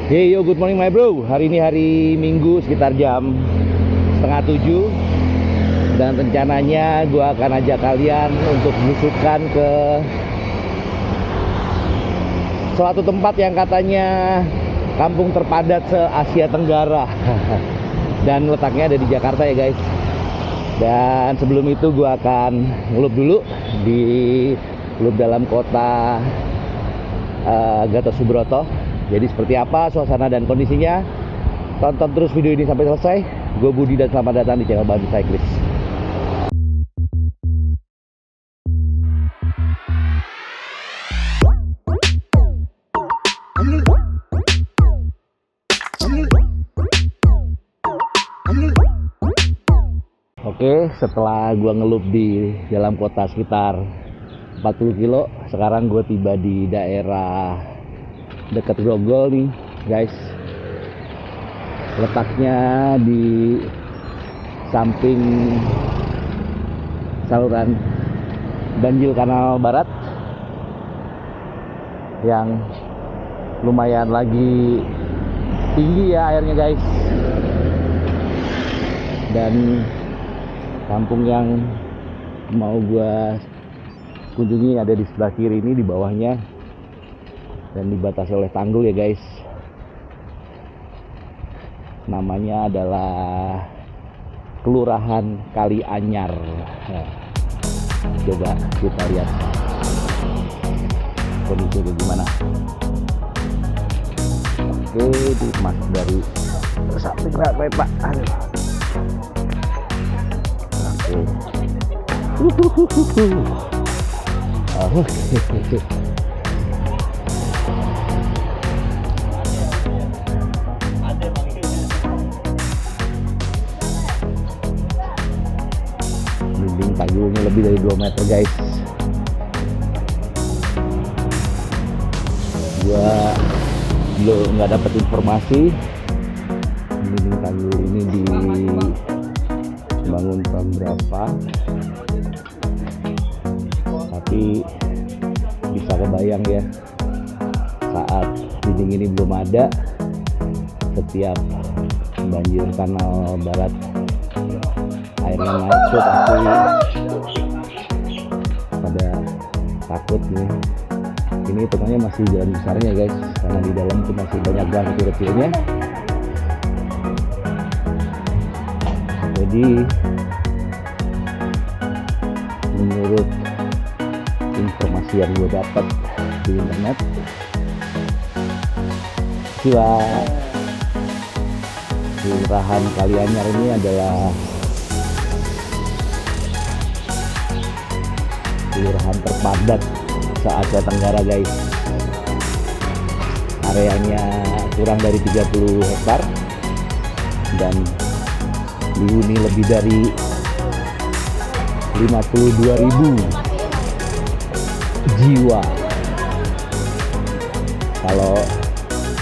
Hey yo, good morning my bro. Hari ini hari Minggu sekitar jam 6:30 dan rencananya gue akan ajak kalian untuk belusukan ke suatu tempat yang katanya kampung terpadat se-Asia Tenggara dan letaknya ada di Jakarta ya guys. Dan sebelum itu gue akan ngelup dulu di dalam kota Gatot Subroto. Jadi seperti apa suasana dan kondisinya, tonton terus video ini sampai selesai. Gue Budi dan selamat datang di channel Bantu Cyclist. Oke, setelah gue ngelup di dalam kota sekitar 40 kilo, sekarang gue tiba di daerah dekat Grogol nih guys. Letaknya di samping saluran Ganjil Kanal Barat yang lumayan lagi tinggi ya airnya guys. Dan kampung yang mau gua kunjungi ada di sebelah kiri ini, di bawahnya, dan dibatasi oleh tanggul ya guys. Namanya adalah Kelurahan Kalianyar. Nah, coba kita lihat kondisinya gimana. Oke, itu masuk dari samping kereta. Aduh. Oke. Dinding tanggulnya lebih dari 2 meter guys. Gua belum nggak dapat informasi dinding tanggul ini dibangun tahun berapa, tapi bisa kebayang ya, saat dinding ini belum ada, setiap banjir Kanal Barat airnya naik tuh pasti pada takut nih. Ini hitungannya masih jalan besarnya guys, karena di dalam tuh masih banyak gang kecil-kecilnya. Jadi menurut informasi yang gue dapat di internet, Kelurahan Kalianyar ini adalah kelurahan terpadat se-Asia Tenggara guys. Areanya kurang dari 30 hektar dan dihuni lebih dari 52.000 jiwa. Kalau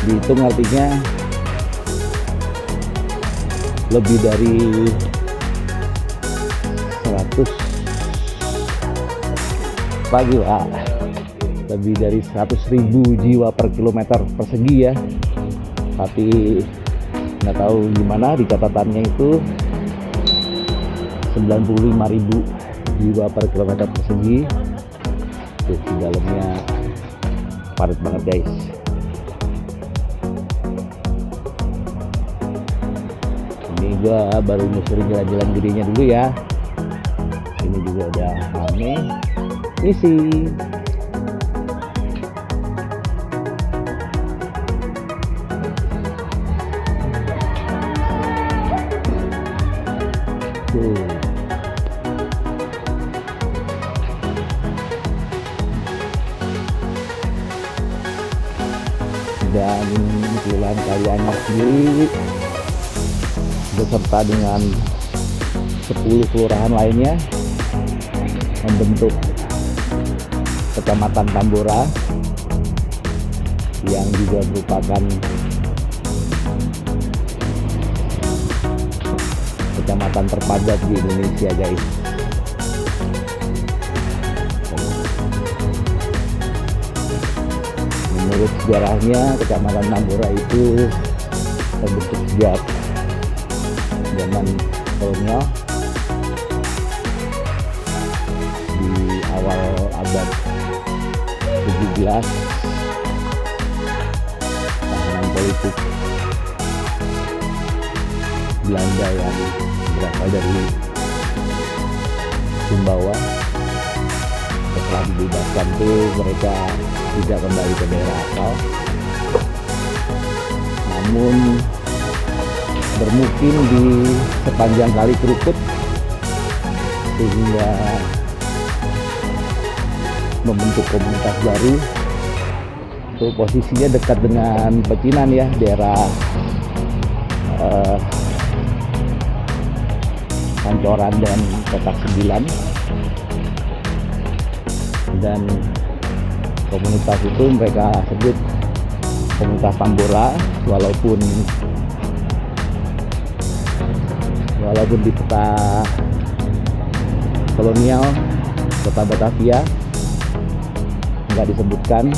dihitung artinya lebih dari 100 lebih dari 100.000 jiwa per kilometer persegi ya. Tapi nggak tahu gimana, di catatannya itu 95.000 jiwa per kilometer persegi. Tuh, di dalamnya padat banget guys. Ini gua baru nyusurin jalan-jalan gedenya dulu ya. Ini juga udah rame isi. Dan Kelurahan Kalianyar sendiri beserta dengan 10 kelurahan lainnya membentuk Kecamatan Tambora yang juga merupakan kecamatan terpadat di Indonesia guys. Menurut sejarahnya, Kecamatan Tambora itu terbentuk sejak zaman kolonial di awal abad 17. Tahanan politik Belanda yang berasal dari Sumbawa setelah dibebaskan itu mereka tidak kembali ke daerah asal, namun bermukim di sepanjang Kali Kerukut sehingga membentuk komunitas baru. Itu posisinya dekat dengan Pecinan ya, daerah Pancoran dan Petak 9. Dan komunitas itu mereka sebut komunitas Tambora, walaupun di peta kolonial kota Batavia nggak disebutkan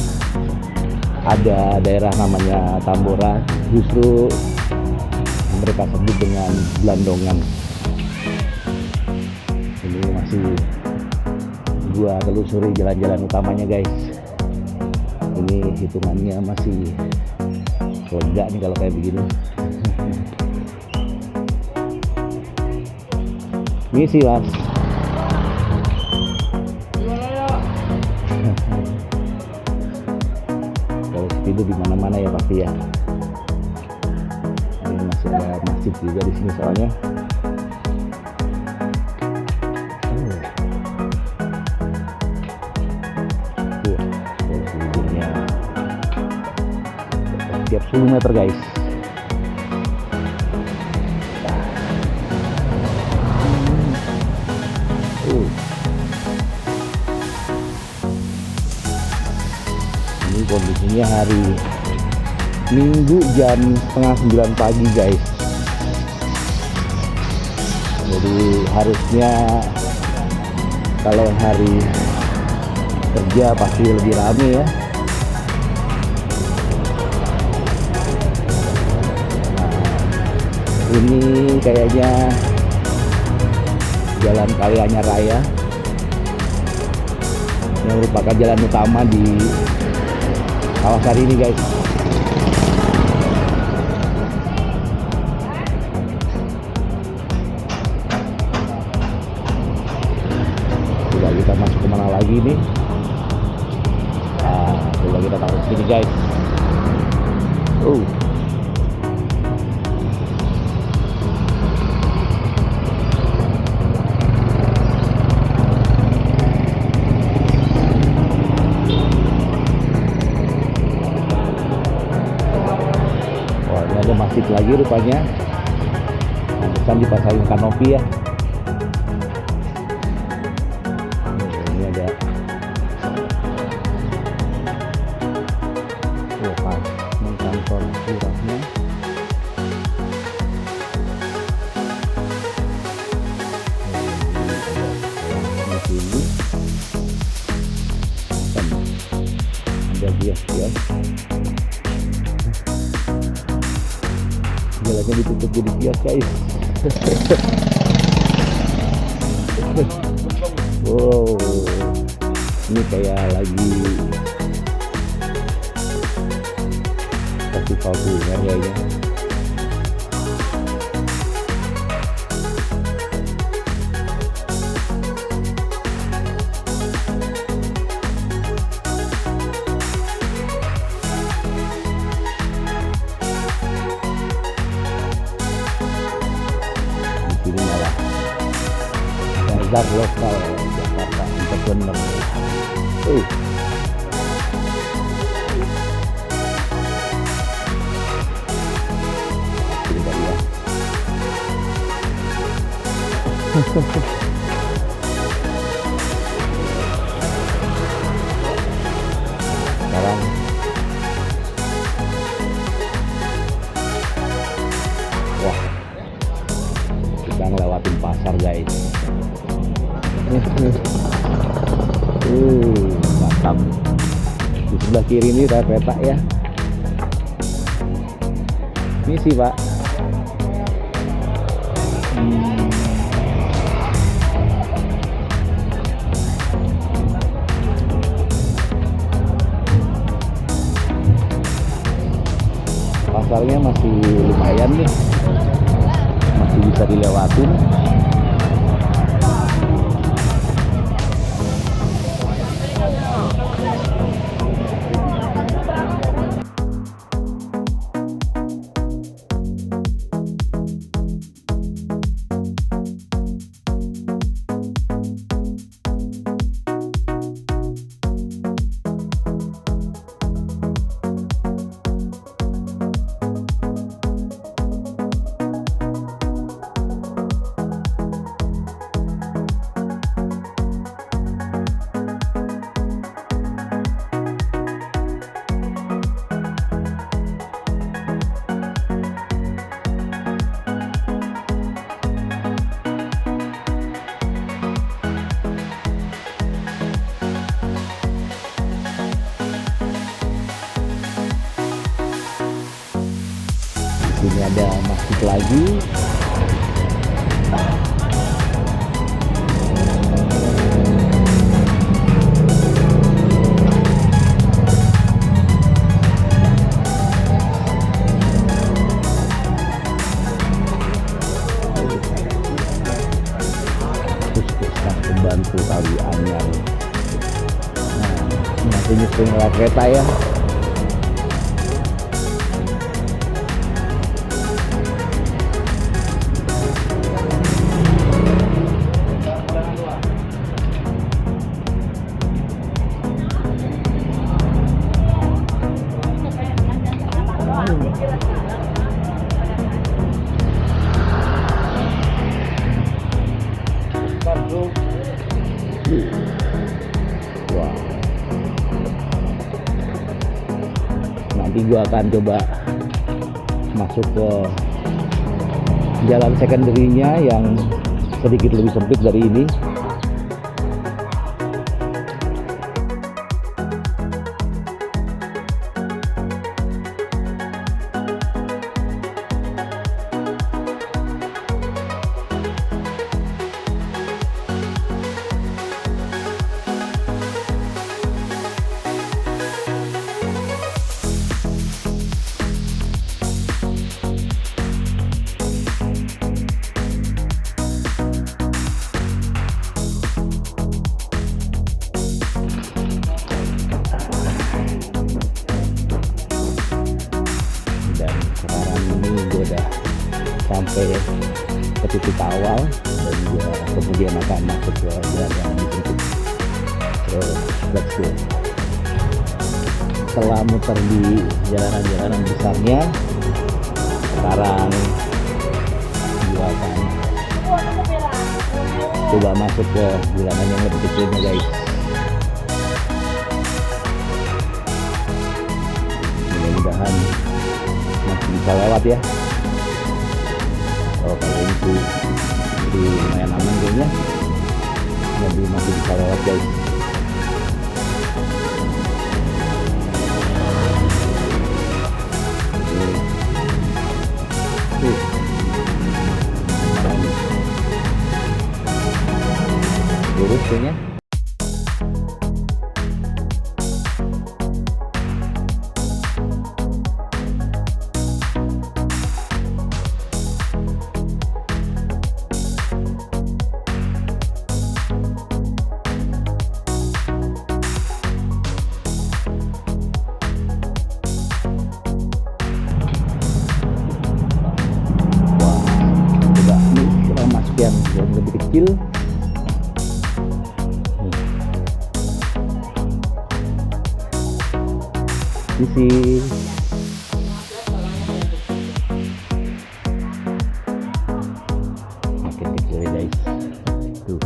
ada daerah namanya Tambora, justru mereka sebut dengan Blandongan. Ini masih gua telusuri jalan-jalan utamanya guys. Ini hitungannya masih lega nih kalau kayak begini. Misi mas. Kalau speedo di mana-mana ya pasti ya. Ini masih ada masjid juga di sini soalnya. Setiap 10 meter guys. Ini kondisinya hari Minggu jam setengah 9 pagi guys. Jadi harusnya kalau hari kerja pasti lebih rame ya. Ini kayaknya Jalan Kalianyar Raya yang merupakan jalan utama di kawasan ini guys. Coba kita masuk kemana lagi nih? Nah, coba kita taruh sini guys. Ada masjid lagi rupanya. Pantesan dipasangin kanopi ya. Ini ada kantor lurahnya. Di sini ada bias-bias. Jalannya ditutup jadi kios guys. Wow, ini kayak lagi festival kuliner kayaknya. Ini malah bazar lokal Jakarta entrepreneur. Ini tadi ya. Sekarang wah, kita ngelewatin pasar guys. Mantap. Di sebelah kiri ini rel kereta ya. Ini sih Pak. Pasarnya masih lumayan nih, masih bisa dilewatin. Sini ada masjid lagi. Puskesmas Pembantu Kali Anyar. Nah, masih nyusun rel kereta ya. Wah. Nanti gua akan coba masuk ke jalan secondary-nya yang sedikit lebih sempit dari ini. Sampai ke titik awal dan dia kemudian akan masuk ke jalan yang ditutup. So, let's go. Setelah muter di jalanan-jalanan besarnya, sekarang gua akan coba masuk ke jalanan yang lebih kecilnya guys. Mudah-mudahan masih bisa lewat ya. Oh, kalau itu jadi lumayan aman kayaknya, mobil masih bisa lewat guys. Lurus kayaknya. Yang lebih kecil. Sisi makin kecil ya guys. Tuh.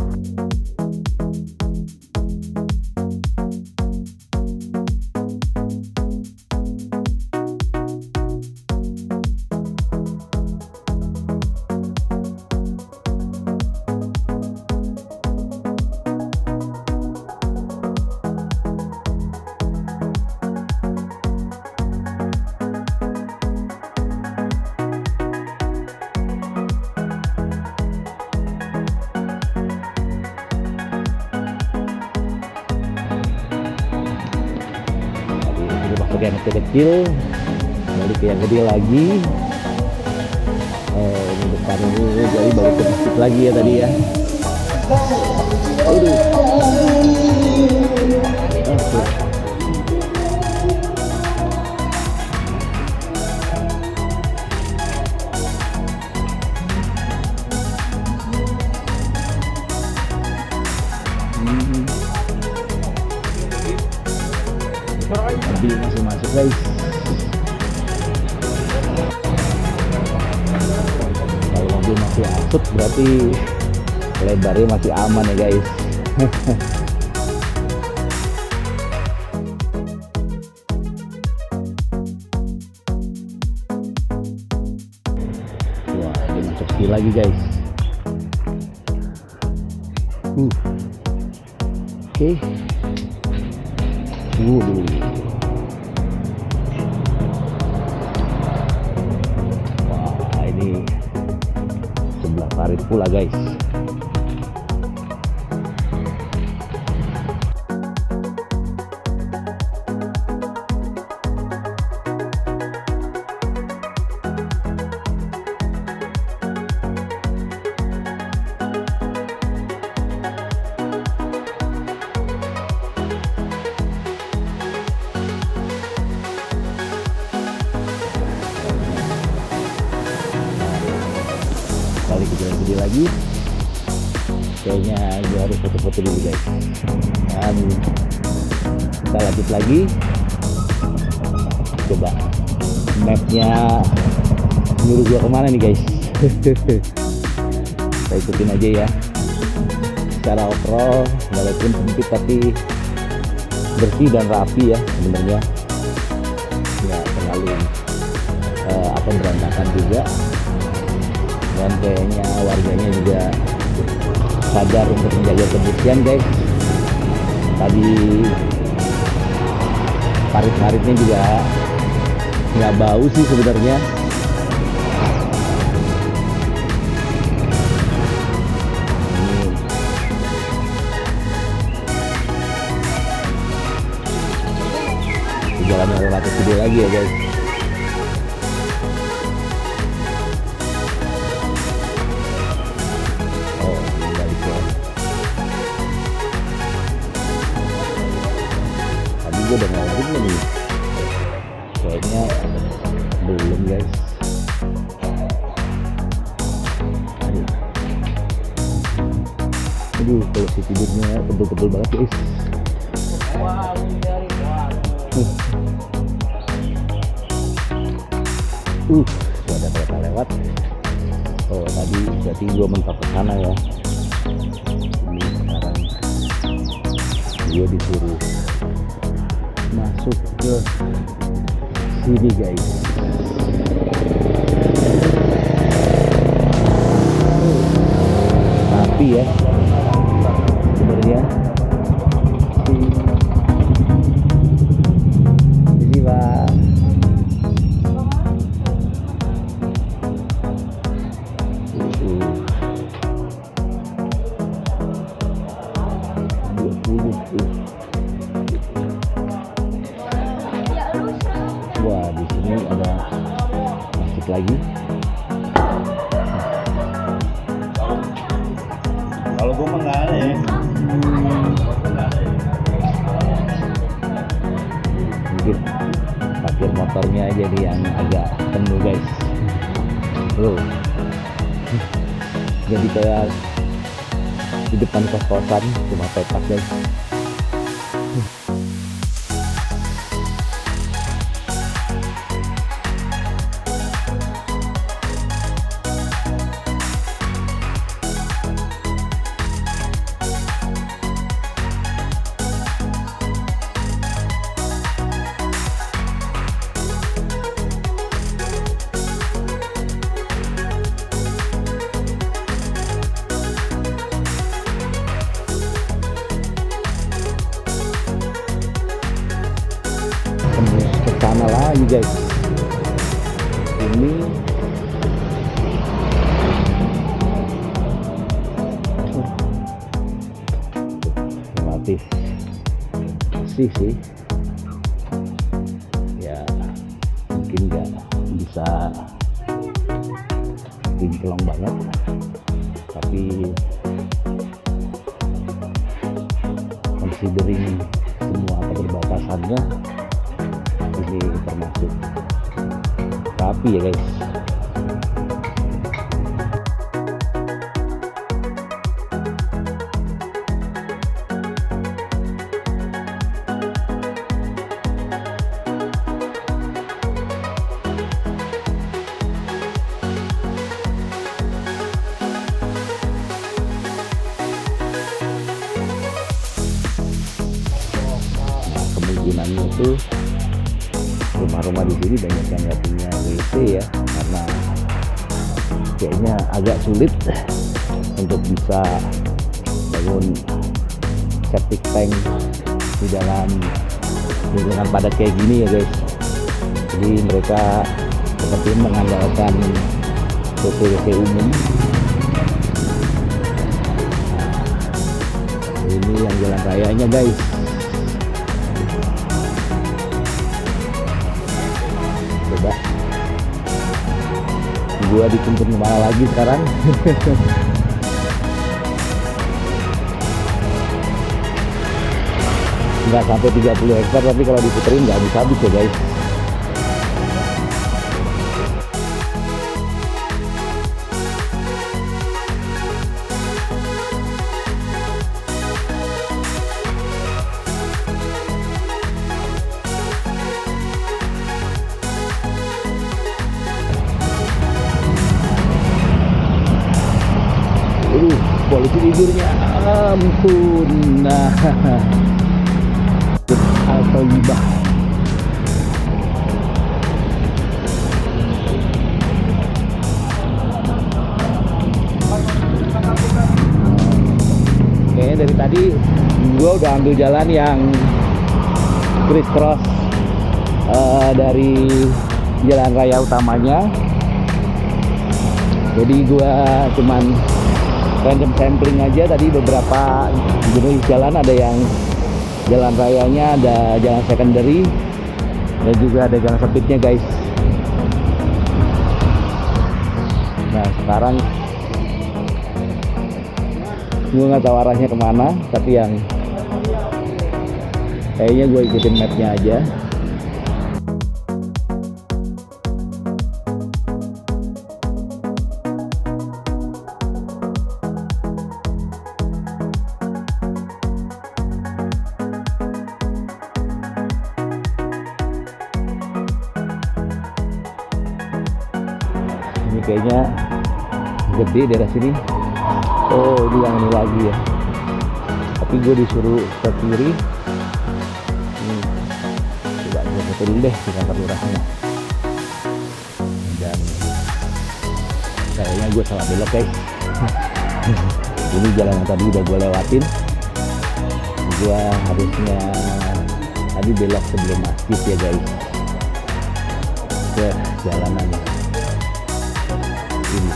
kecil, balik ke yang gede lagi. Ini depan ini jadi balik ke dikit lagi ya tadi ya. Aduh. Mobil masih masuk guys. Kalau mobil masih masuk berarti lebarnya masih aman ya guys. Wah, ini masuk ski lagi guys. Oke. Wah, ini sebelah parit pula guys. Balik ke jalan gede lagi. Kayaknya gue harus foto-foto dulu guys. Dan kita lanjut lagi. Coba mapnya nyuruh gue kemana nih guys. Kita ikutin aja ya. Secara overall walaupun sempit tapi bersih dan rapi ya sebenarnya. Nggak terlalu berantakan juga. Dan kayaknya warganya juga sadar untuk menjaga kebersihan guys. Tadi parit-paritnya juga nggak bau sih sebenarnya. Ini jalan yang relatif gede lagi ya guys. Gue udah ngelarin belum nih? Kayaknya belum guys. Aduh, kalau si tidurnya tebel-tebel banget guys. Ada kereta lewat. Oh tadi berarti gue mentok ke sana ya. Ini sekarang gue disuruh masuk ke sini guys. Tapi ya sebenarnya sini pak. Wah, di sini ada masjid lagi. Kalau gue mah nggak ada ya. Mungkin parkir motornya aja nih yang agak penuh guys. Jadi kayak di depan kos-kosan cuma petak guys. Kesana lagi guys. Ini relatif sih ya, berasa kinclong banget, tapi considering semua keterbatasannya ini termasuk rapi ya guys. Kemungkinannya itu rumah-rumah di sini banyak yang nggak punya WC ya, karena kayaknya agak sulit untuk bisa bangun septic tank di dalam lingkungan padat kayak gini ya guys. Jadi mereka seperti mengandalkan WC umum. Nah, ini yang jalan rayanya guys. Coba gua dituntun kemana lagi sekarang. Nggak sampai 30 hektar, tapi kalau diputerin nggak habis-habis ya guys. Polisi tidurnya ampun. Nah, atau libah. Kayaknya dari tadi gue udah ambil jalan yang criss cross dari jalan raya utamanya. Jadi gue cuman random sampling aja tadi beberapa jenis jalan, ada yang jalan rayanya, ada jalan secondary, dan juga ada jalan sempitnya guys. Nah sekarang gue nggak tahu arahnya kemana, tapi yang kayaknya gue ikutin mapnya aja. Ini kayaknya gede daerah sini. Oh ini yang ini lagi ya, tapi gue disuruh ke kiri. Coba gue foto dulu deh di kantor lurahnya. Dan kayaknya gue salah belok guys. Ini jalan yang tadi udah gue lewatin. Gue harusnya tadi belok sebelum masjid ya guys, ke jalanannya ini.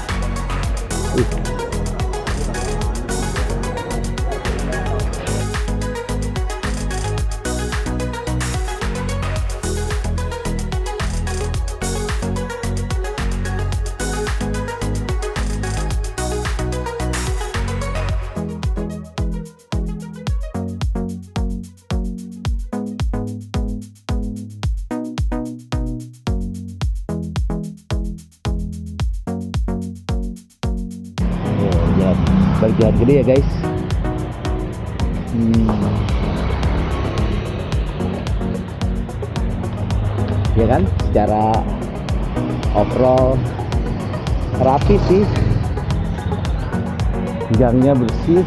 Jalan gede ya guys. Ya kan, secara overall rapi sih, gangnya bersih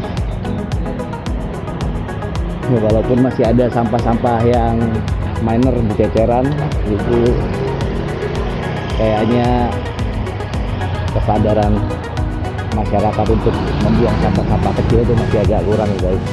ya, walaupun masih ada sampah-sampah yang minor berceceran itu. Kayaknya kesadaran masyarakat untuk membuang sampah-sampah kecil itu masih agak kurang ya guys.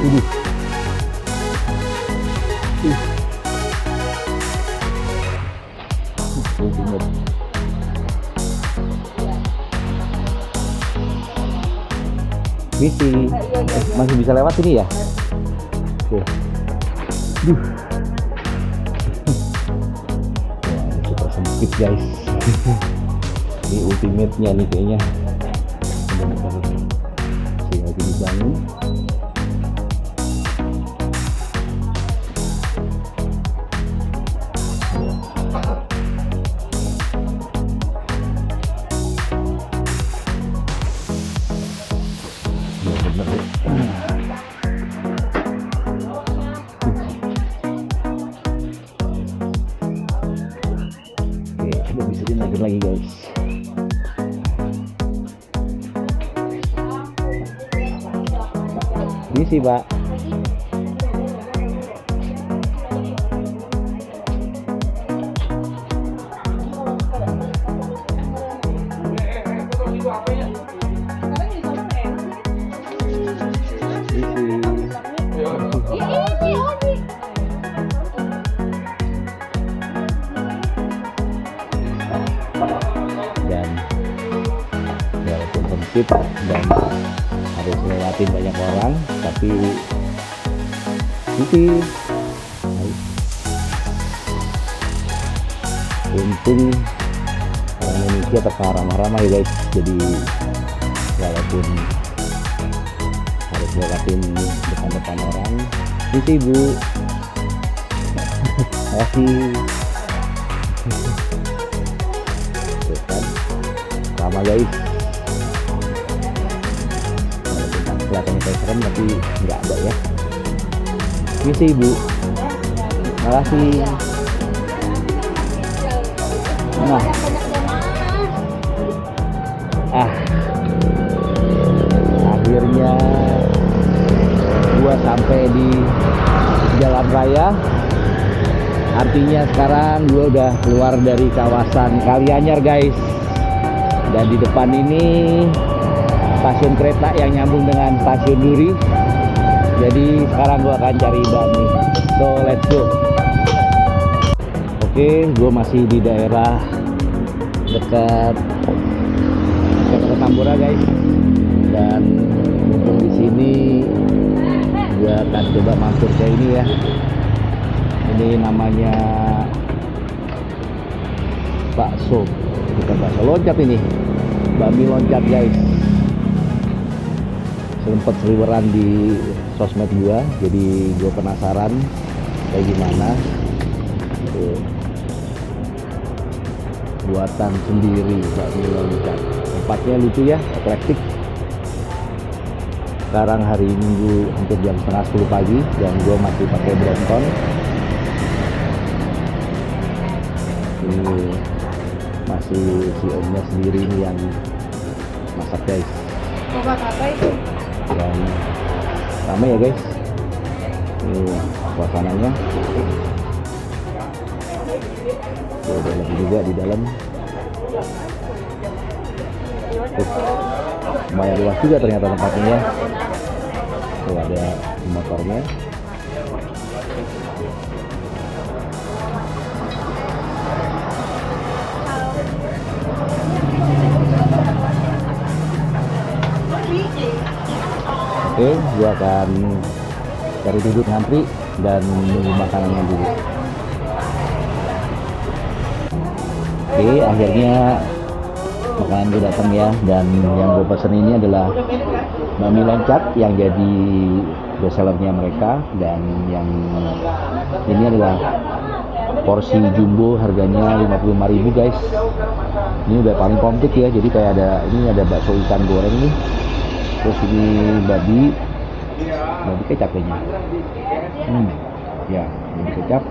Ini. Ultimate. Masih bisa lewat sini ya? Oke. Duh. Wah, super sempit guys. Ini ultimate-nya nih kayaknya. Benar-benar sih lagi dibangun. Bisa dinaikin lagi guys. Ini sih pak. Dan walaupun sempit dan harus lewatin banyak orang, tapi untung orang Indonesia terkenal ramah-ramah ya guys. Jadi walaupun harus lewatin depan-depan orang, ini ibu. Makasih. Sama guys, walaupun kelihatannya kayak serem tapi nggak ada ya. Ini sih ibu, makasih. Nah, akhirnya gua sampai di jalan raya. Artinya sekarang gua udah keluar dari kawasan Kalianyar guys. Dan di depan ini stasiun kereta yang nyambung dengan stasiun Duri. Jadi sekarang gua akan cari Bami. So let's go. Oke, gua masih di daerah dekat Tambora guys. Dan mumpung di sini gua akan coba masuk ke ini ya. Ini namanya bakso. Bukan bakso loncat ini, Bami loncat guys. Sempet seliweran di sosmed gua, jadi gua penasaran kayak gimana. Buatan sendiri Bami loncat. Tempatnya lucu ya, eklektik. Sekarang hari Minggu hampir jam 9:30 pagi dan gua masih pakai Brompton. Ini masih si omnya sendiri nih yang masak guys. Obat apa itu? Dan ramai ya guys. Ini suasananya. Ada lagi juga di dalam. Lumayan luas juga ternyata tempatnya ya. Tuh ada motornya. Oke, gua akan cari duduk ngantri dan nunggu makanannya dulu. Oke, akhirnya makanan gue datang ya, dan yang gue pesen ini adalah Bami loncat yang jadi best sellernya mereka, dan yang ini adalah porsi jumbo harganya 55.000 guys. Ini udah paling komplit ya, jadi kayak ini ada bakso ikan goreng nih. Terus ini babi kecap kayaknya. Ya, babi kecap,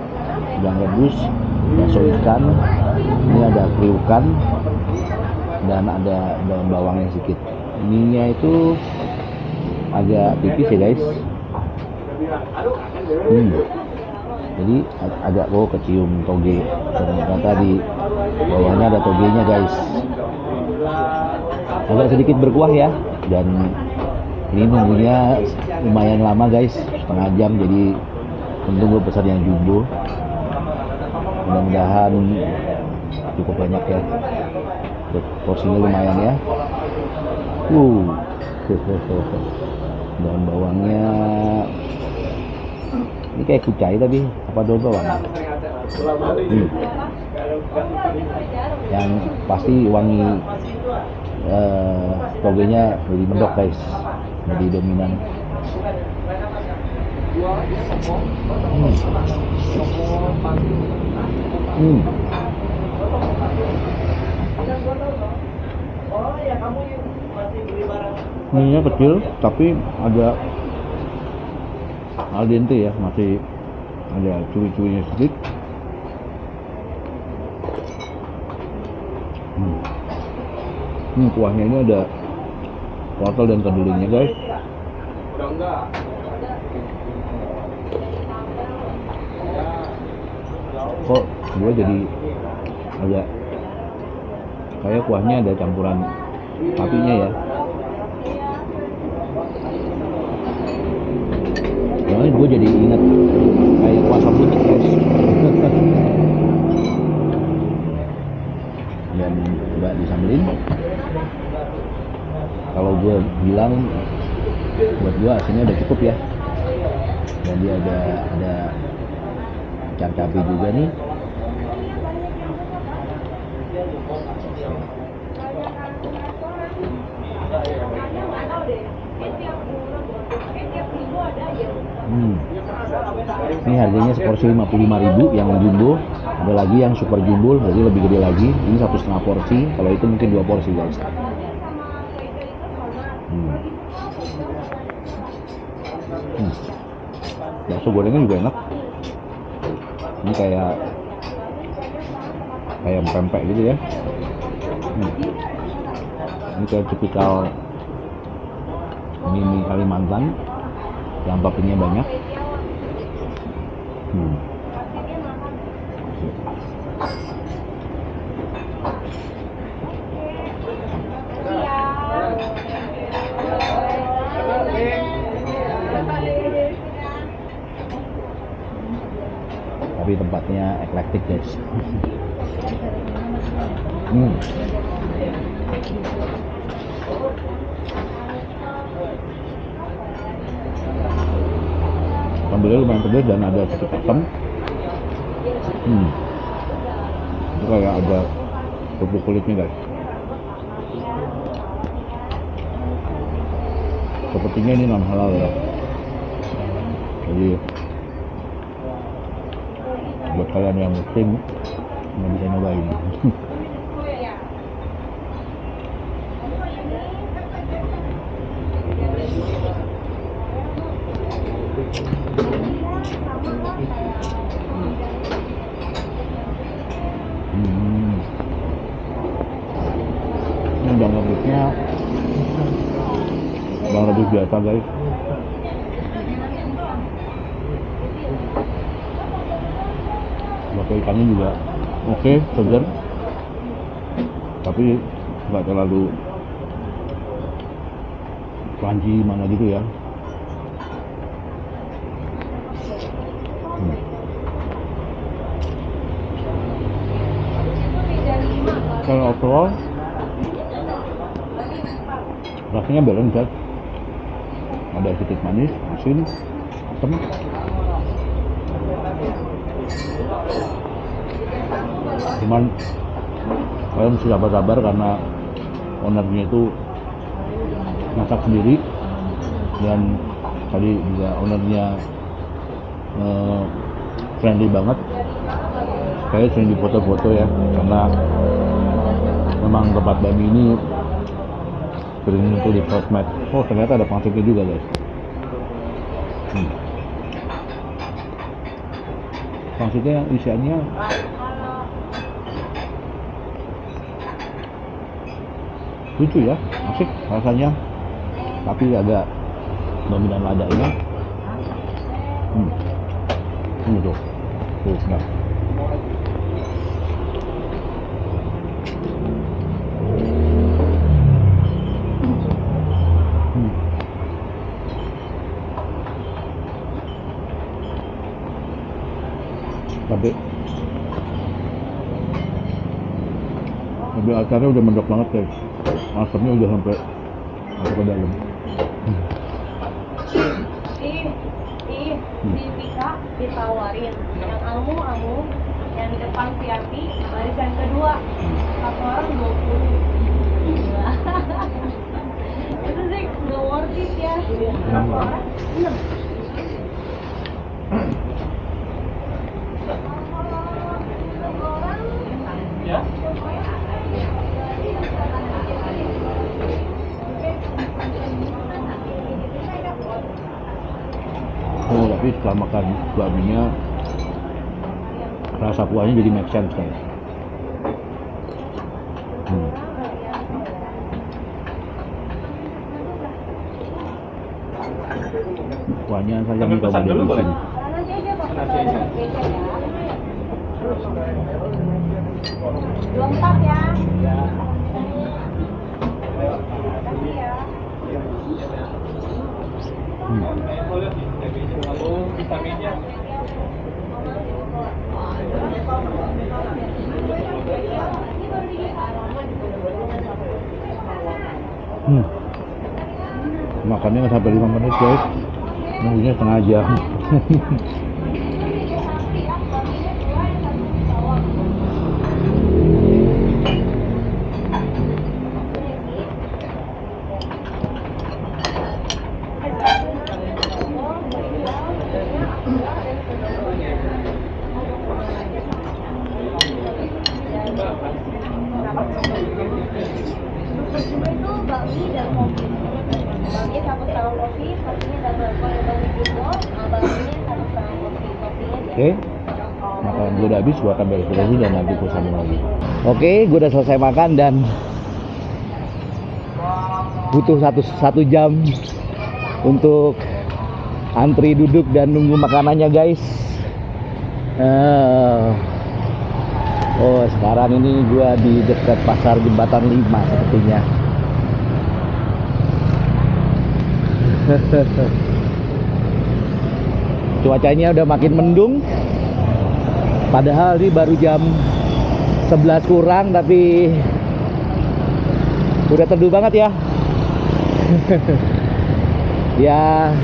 udang rebus, bakso ikan. Ini ada kriukan dan ada daun bawangnya sedikit. Ininya itu agak tipis ya guys. Jadi agak kecium toge. Ternyata di bawahnya ada togenya guys. Agak sedikit berkuah ya, dan Ini nunggunya lumayan lama guys, setengah jam, jadi untung gue pesan yang jumbo. Mudah-mudahan cukup banyak ya. Porsinya lumayan ya. Daun bawangnya ini kayak kucai tapi apa daun bawang? Yang pasti wangi togenya lebih mendok guys, lebih dominan. Minyak kecil tapi ada al dente ya, masih ada cuy-cuynya sedikit. Kuahnya ini ada wortel dan kedelainya guys. Kok gue jadi agak kayak kuahnya ada campuran sapinya ya. Soalnya gue jadi ingat kayak kuah buntut guys. Dan coba disambelin. Kalau gue bilang buat gue asinnya udah cukup ya. Dan dia ada ikan cabai juga nih. Ini harganya seporsi 55.000 yang jumbo, ada lagi yang super jumbo jadi lebih gede lagi, ini 1,5 porsi, kalau itu mungkin 2 porsi guys. Bakso gorengnya juga enak, ini kayak pempek gitu ya. Ini kayak tipikal mie Kalimantan yang toppingnya banyak. Tapi tempatnya eklektik guys. Sambalnya lumayan pedas dan ada sedikit asam. Itu kayak ada kerupuk kulitnya guys. Sepertinya ini non halal ya, jadi buat kalian yang muslim nggak bisa nyobain. Ini bang rebusnya bang rebus biasa guys. Bakso ikannya juga oke, segar, tapi nggak terlalu crunchy mana gitu ya. Kalau overall rasanya balance guys, ada sedikit manis, asin, asam. Cuman kalian mesti sabar-sabar karena ownernya itu masak sendiri, dan tadi juga ownernya friendly banget. Saya sering dipoto-foto ya, karena memang tempat Bami ini sering muncul di sosmed. Oh ternyata ada pangsitnya juga guys. Pangsitnya yang isiannya lucu ya, asik rasanya, tapi agak dominan lada ini. Ini tuh nah. tapi acaranya udah mendok banget guys, asapnya udah sampai masuk ke dalam. Si Vika ditawarin yang amu yang di depan VIP barisan kedua, satu orang 20. Itu sih nggak worth it ya. Berapa orang? 6. Oh, tapi setelah makan babinya rasa kuahnya jadi make sense guys. Kuahnya saya mencoba di sini. Lengkap ya. Makannya nggak sampai 5 menit guys, nunggunya setengah jam. Itu bakmi dan kopi. Bakmi 1,5 kopi, kopinya double. Kalau bakmi jumbo, bakminya 1,5 kopi, kopinya dia. Oke, makan gue udah habis, gue akan beres-beres dulu dan nanti gue sambung lagi. Oke, gue udah selesai makan dan butuh satu jam untuk antri duduk dan nunggu makanannya guys. Oh, sekarang ini gue di dekat pasar Jembatan 5 sepertinya. Cuacanya udah makin mendung. Padahal ini baru jam 11 kurang, tapi udah teduh banget ya. Ya,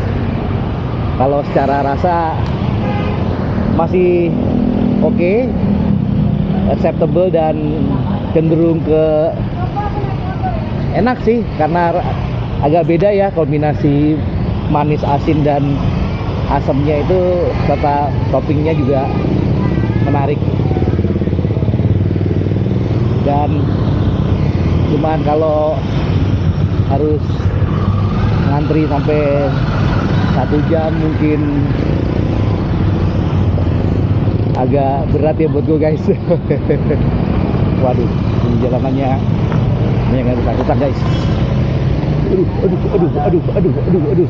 kalau secara rasa masih oke, acceptable dan cenderung ke enak sih, karena agak beda ya kombinasi manis, asin dan asamnya itu, serta toppingnya juga menarik. Dan cuman kalau harus ngantri sampai 1 jam mungkin agak berat ya buat gue guys. Waduh, ini jalanannya banyak yang rusak-rusak guys. Aduh.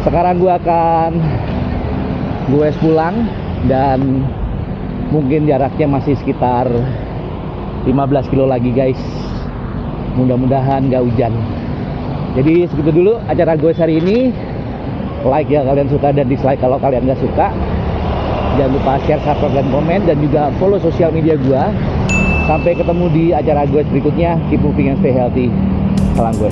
Sekarang gue akan pulang dan mungkin jaraknya masih sekitar 15 kilo lagi guys. Mudah-mudahan gak hujan. Jadi segitu dulu acara gue hari ini. Like ya kalian suka dan dislike kalau kalian gak suka. Jangan lupa share, subscribe, dan komen, dan juga follow sosial media gue. Sampai ketemu di acara gue berikutnya. Keep moving and stay healthy. Salam gue.